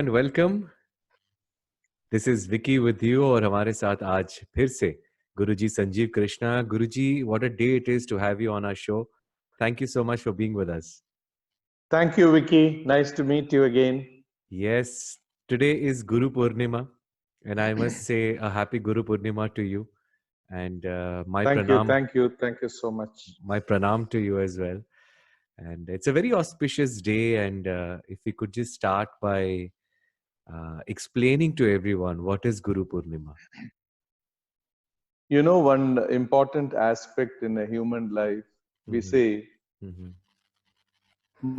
And welcome. This is Vicky with you और हमारे साथ आज फिर से गुरुजी Sanjeev Krishna. Guruji, what a day it is to have you on our show. Thank you so much for being with us. Thank you, Vicky. Nice to meet you again. Yes, today is Guru Purnima, and I must say a happy Guru Purnima to you. And my Thank you, pranam, thank you, thank you so much. my pranam to you as well. And it's a very auspicious day. And if we could just start by explaining to everyone what is Guru Purnima. You know, one important aspect in a human life, we say, Mhm.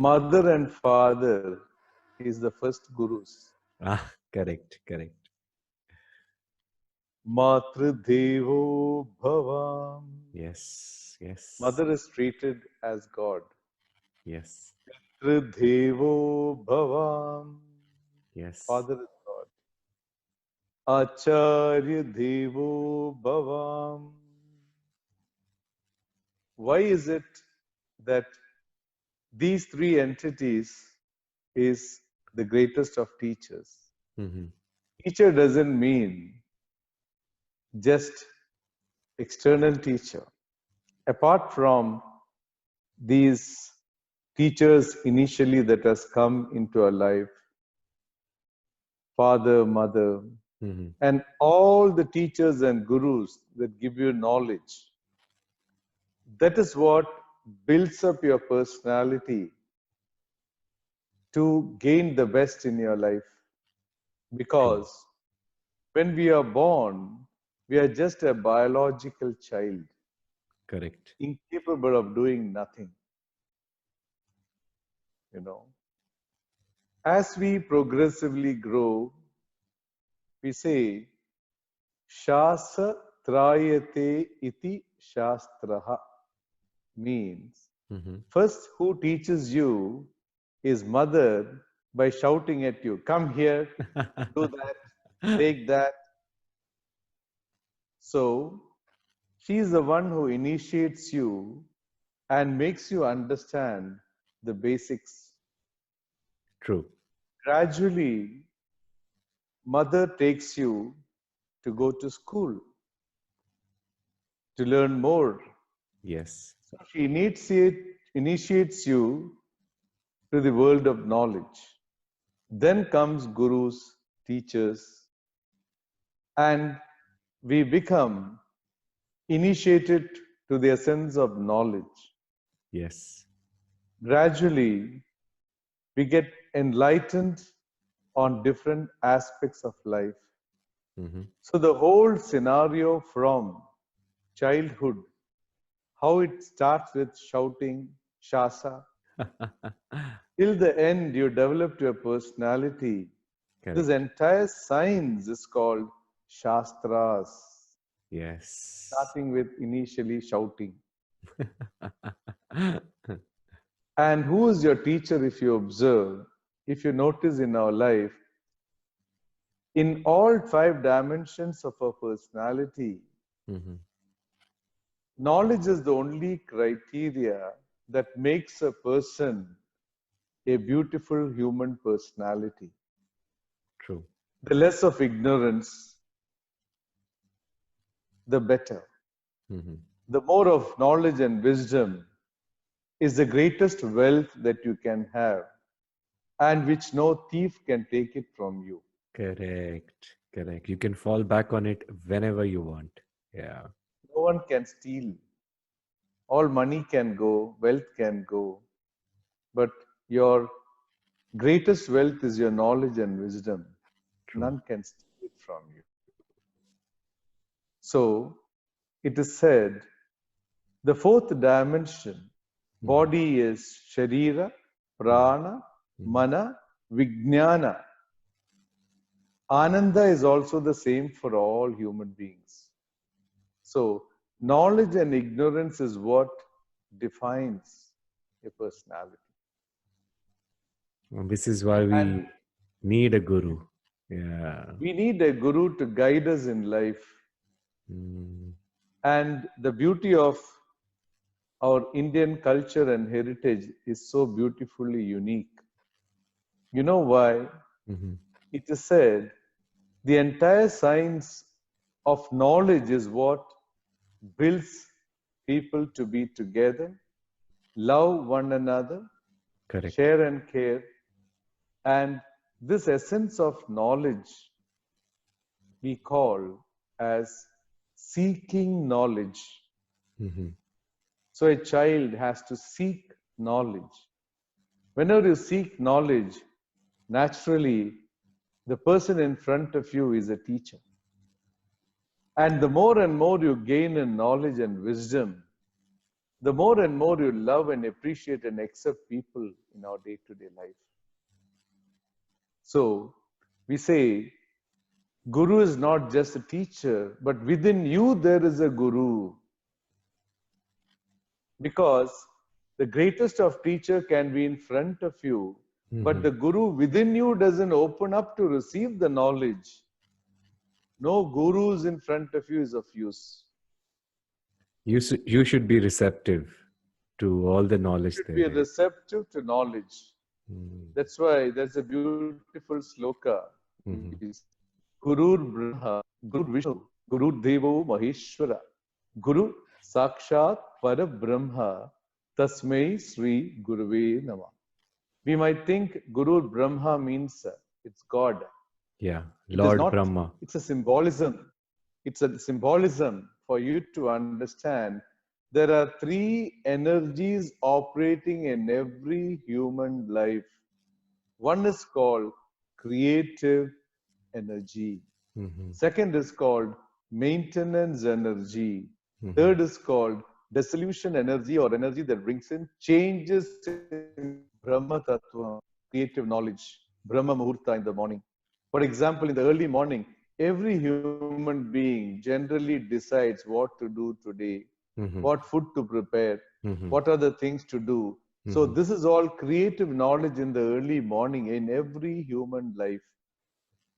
mother and father is the first gurus. Correct, correct. Matru Devo Bhavam. Yes, yes. Mother is treated as God. Yes, Matru Devo Bhavam. yes. Father is God. Acharya Devo Bhavam. Why is it that these three entities is the greatest of teachers? Mm-hmm. Teacher doesn't mean just external teacher. Apart from these teachers initially that has come into our life, father, mother, Mm-hmm. and all the teachers and gurus that give you knowledge, that is what builds up your personality to gain the best in your life. Because when we are born, we are just a biological child, Correct. incapable of doing nothing. You know, as we progressively grow, we say, Shasa Trayate iti Shastraha means Mm-hmm. first who teaches you is mother by shouting at you, come here, do that, take that. So she is the one who initiates you and makes you understand the basics. True. Gradually, mother takes you to go to school to learn more. Yes. So she initiates you to the world of knowledge. Then comes gurus, teachers, and we become initiated to the essence of knowledge. Yes. Gradually, we get enlightened on different aspects of life. Mm-hmm. So the whole scenario from childhood, how it starts with shouting, shasa, till the end you develop your personality. This Correct. entire science is called Shastras, Yes. starting with initially shouting. And who is your teacher if you observe? If you notice in our life, in all five dimensions of our personality, Mm-hmm. knowledge is the only criteria that makes a person a beautiful human personality. True. The less of ignorance, the better. Mm-hmm. The more of knowledge and wisdom is the greatest wealth that you can have, and which no thief can take it from you. Correct. Correct. You can fall back on it whenever you want. Yeah. No one can steal. All money can go, wealth can go, but your greatest wealth is your knowledge and wisdom. True. None can steal it from you. So, it is said, the fourth dimension, Mm-hmm. body is Sharira, Mm-hmm. Prana, Mana, Vijnana. Ananda is also the same for all human beings. So, knowledge and ignorance is what defines a personality. And this is why And we need a guru. Yeah. we need a guru to guide us in life. Mm. And the beauty of our Indian culture and heritage is so beautifully unique. You know why? Mm-hmm. it is said the entire science of knowledge is what builds people to be together, love one another, Correct. share and care. And this essence of knowledge we call as seeking knowledge. Mhm. So a child has to seek knowledge. Whenever you seek knowledge, naturally the person in front of you is a teacher. And the more and more you gain in knowledge and wisdom, the more and more you love and appreciate and accept people in our day-to-day life. So we say, Guru is not just a teacher, but within you there is a Guru. Because the greatest of teacher can be in front of you, but Mhm. the Guru within you doesn't open up to receive the knowledge. No gurus in front of you is of use. You should be receptive to all the knowledge Should there be is. receptive to knowledge. Mhm. That's why there's a beautiful sloka. Mhm. Gurur Brahma, Gurur Vishnu, Gurur Devo Maheshwara, Guru Sakshat Parabrahma, Tasmai Sri Guruve Nama. We might think Guru Brahma means it's God. Yeah, It is Lord not, Brahma. it's a symbolism. It's a symbolism for you to understand. There are three energies operating in every human life. One is called creative energy. Mhm. Second is called maintenance energy. Mhm. Third is called dissolution energy, or energy that brings in changes in Brahma Tattva, creative knowledge, Brahma Muhurta in the morning. For example, in the early morning, every human being generally decides what to do today, Mhm. what food to prepare, Mhm. what are the things to do. So Mhm. this is all creative knowledge in the early morning in every human life.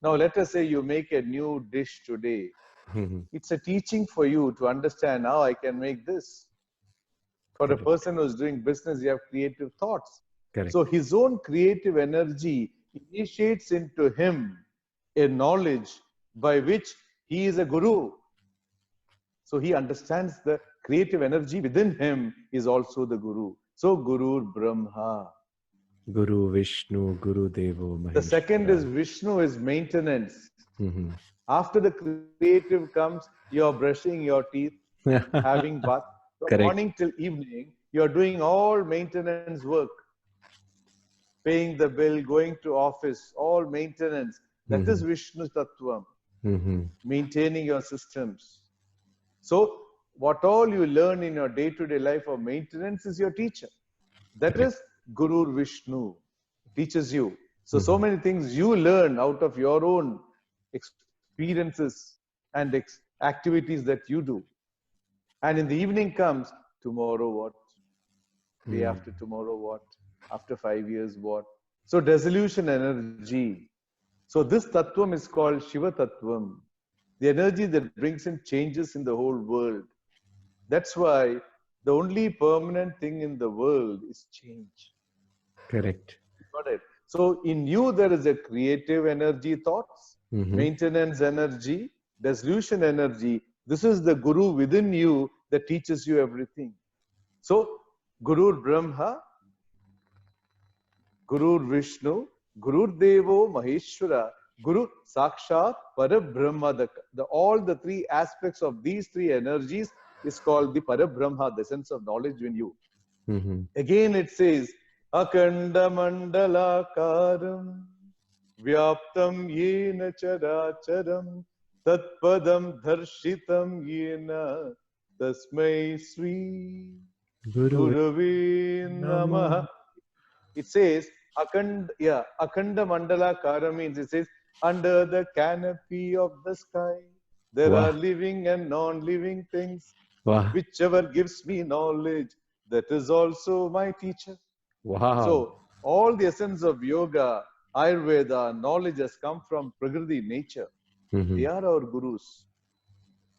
Now, let us say you make a new dish today. Mhm. It's a teaching for you to understand how I can make this. For a Correct. person who's doing business, you have creative thoughts. Correct. So his own creative energy initiates into him a knowledge by which he is a guru. So he understands the creative energy within him is also the guru. So Guru Brahma. Guru Vishnu, Guru Devo The second Maheshwara. is Vishnu is maintenance. Mhm. After the creative comes, you're brushing your teeth, having bath. From Correct. morning till evening, you're doing all maintenance work, paying the bill, going to office, all maintenance. That is Mhm. Vishnu Tattvam, Mhm. maintaining your systems. So, what all you learn in your day-to-day life of maintenance is your teacher. That Correct. is Guru Vishnu, teaches you. So Mhm. many things you learn out of your own experiences and activities that you do. And in the evening comes, tomorrow what? Day Mm. after tomorrow what? After 5 years what? So dissolution energy. So this tattvam is called Shiva Tattvam, the energy that brings in changes in the whole world. That's why the only permanent thing in the world is change. Correct. Got it. So in you there is a creative energy thoughts, Mhm. maintenance energy, dissolution energy. This is the guru within you that teaches you everything. So Guru Brahma, Guru Vishnu, Guru Devo Maheshwara, Guru Sakshat Parabrahma. All the three aspects of these three energies is called the Parabrahma, the sense of knowledge in you. Mhm. Again it says, Akanda Mandalakaram Vyaptam Yena Characharam Tatpadam Dharshitam Yena Tasmai Sri Guru Gurave Namaha. Namaha. It says, Akanda Mandalakara means it says, under the canopy of the sky, there are Wow. living and non-living things. Wow. Whichever gives me knowledge, that is also my teacher. Wow. So, all the essence of yoga, Ayurveda, knowledge has come from Prakriti, nature. Mhm. They are our gurus.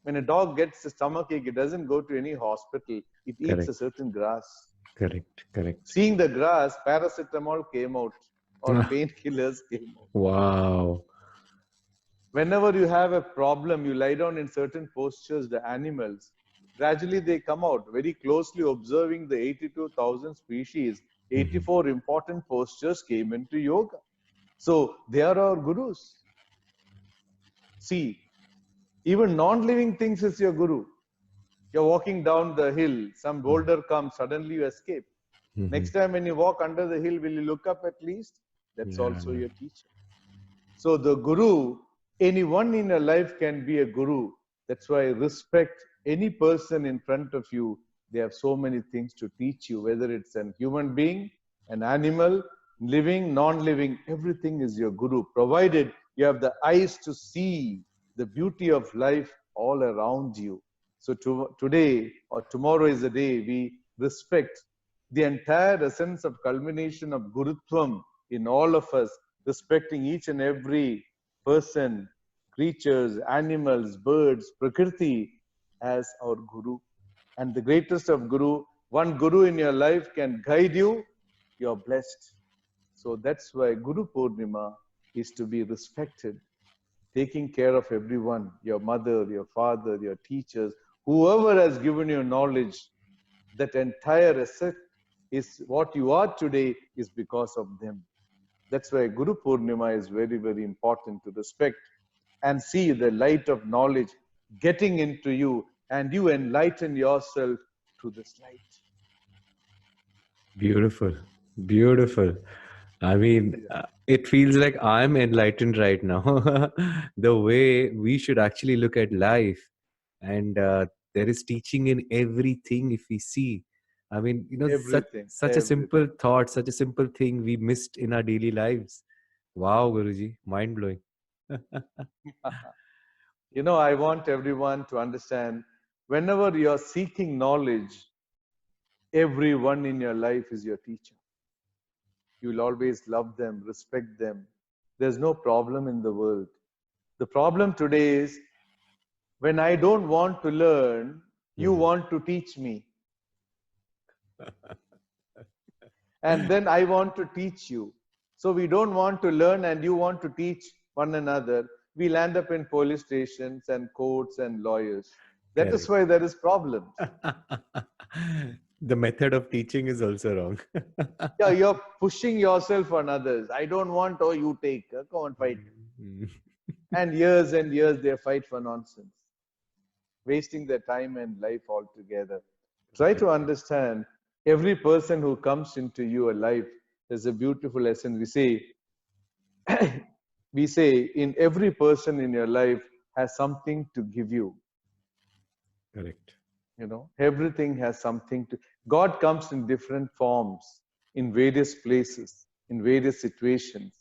When a dog gets a stomachache, it doesn't go to any hospital. It eats a Correct. certain grass. Correct. Correct. Seeing the grass, paracetamol came out or painkillers came out. Wow. Whenever you have a problem, you lie down in certain postures, the animals, gradually they come out. Very closely observing the 82,000 species, 84 important postures came into yoga. So they are our gurus. See, even non-living things is your guru. You're walking down the hill, some boulder comes, suddenly you escape. Next time when you walk under the hill, will you look up at least? That's also your teacher. So the guru, anyone in your life can be a guru. That's why respect any person in front of you. They have so many things to teach you, whether it's a human being, an animal, living, non-living, everything is your guru, provided you have the eyes to see the beauty of life all around you. So today or tomorrow is the day we respect the entire essence of culmination of Gurutvam in all of us, respecting each and every person, creatures, animals, birds, Prakriti as our Guru. And the greatest of Guru, one Guru in your life can guide you, you're blessed. So that's why Guru Purnima is to be respected, taking care of everyone, your mother, your father, your teachers, whoever has given you knowledge. That entire asset is what you are today is because of them. That's why Guru Purnima is very, very important to respect and see the light of knowledge getting into you, and you enlighten yourself through this light. Beautiful. Beautiful. I mean, it feels like I'm enlightened right now. The way we should actually look at life. And there is teaching in everything if we see. I mean, Everything, such a simple everything. thought, such a simple thing we missed in our daily lives. Wow, Guruji, mind blowing. I want everyone to understand, whenever you're seeking knowledge, everyone in your life is your teacher. You'll always love them, respect them. There's no problem in the world. The problem today is, when I don't want to learn, you want to teach me. And then I want to teach you. So we don't want to learn and you want to teach one another. We'll end up in police stations and courts and lawyers. That is why there is problems. The method of teaching is also wrong. Yeah, you're pushing yourself on others. I don't want, oh, you take, come on, fight. And years they fight for nonsense, wasting their time and life altogether. Try to understand, every person who comes into your life, there's a beautiful lesson. We say in every person in your life has something to give you. Correct. Everything has something to. God comes in different forms, in various places, in various situations.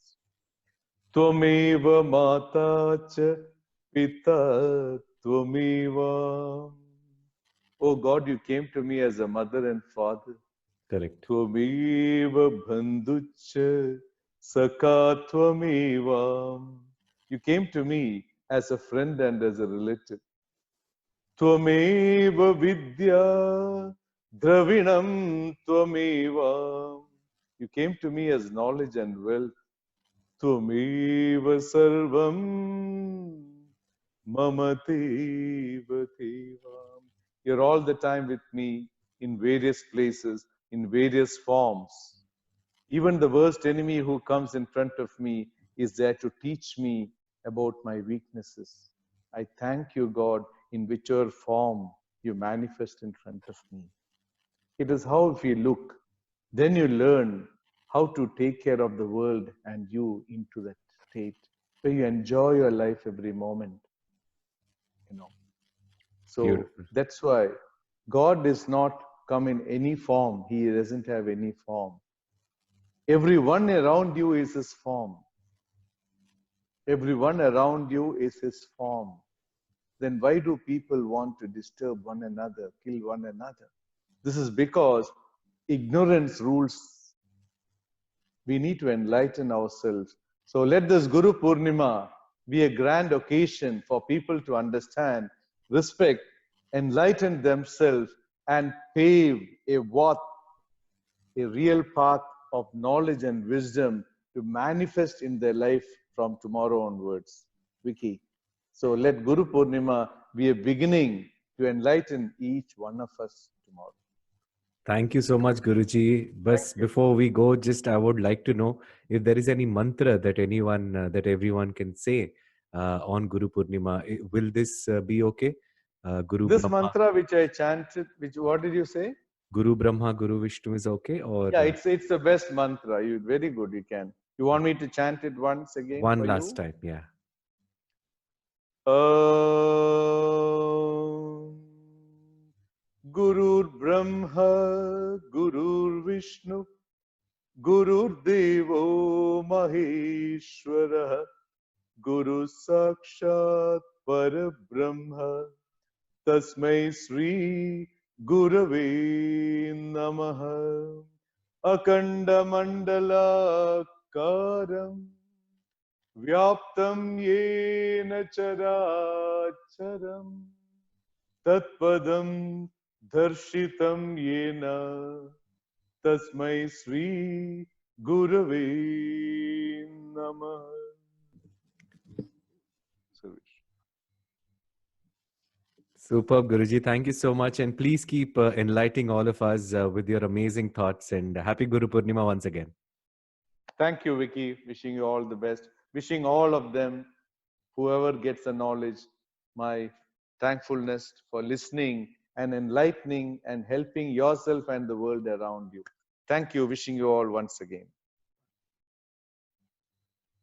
Tvameva mata cha pita tvameva. Oh God, you came to me as a mother and father. Correct. Tvameva bandhucha saka tvameva. You came to me as a friend and as a relative. Tvameva vidya dravinam tvameva. You came to me as knowledge and wealth. Tvameva sarvam mamateva tevam. You're all the time with me in various places, in various forms. Even the worst enemy who comes in front of me is there to teach me about my weaknesses. I thank you, God, in whichever form you manifest in front of me. It is how if you look, then you learn how to take care of the world and you into that state where you enjoy your life every moment. So Beautiful. That's why God does not come in any form. He doesn't have any form. Everyone around you is his form. Everyone around you is his form. Then why do people want to disturb one another, kill one another? This is because ignorance rules. We need to enlighten ourselves. So let this Guru Purnima be a grand occasion for people to understand, respect, enlighten themselves, and pave a real path of knowledge and wisdom to manifest in their life from tomorrow onwards. Vicky. So let Guru Purnima be a beginning to enlighten each one of us tomorrow. Thank you so much, Guruji. But Thank you. before we go, just I would like to know if there is any mantra that that everyone can say on Guru Purnima. Will this be okay? Guru This Brahma, mantra which I chanted, which what did you say? Guru Brahma, Guru Vishnu is okay, or Yeah, it's the best mantra. You very good. You can. You want me to chant it once again one for last you? time? Yeah. Gurur Brahma, Gurur Vishnu, Gurur Devo Maheshwara, Guru Sakshat Parabrahma, Tasmai Sri Gurave Namaha, Akanda Mandala Karam, Vyaptam Yena Characharam, Tatpadam Darshitam Yena, Tasmai Sri Gurave Namaha. Superb, Guruji. Thank you so much. And please keep enlightening all of us with your amazing thoughts. And happy Guru Purnima once again. Thank you, Vicky. Wishing you all the best. Wishing all of them, whoever gets the knowledge, my thankfulness for listening and enlightening and helping yourself and the world around you. Thank you. Wishing you all once again.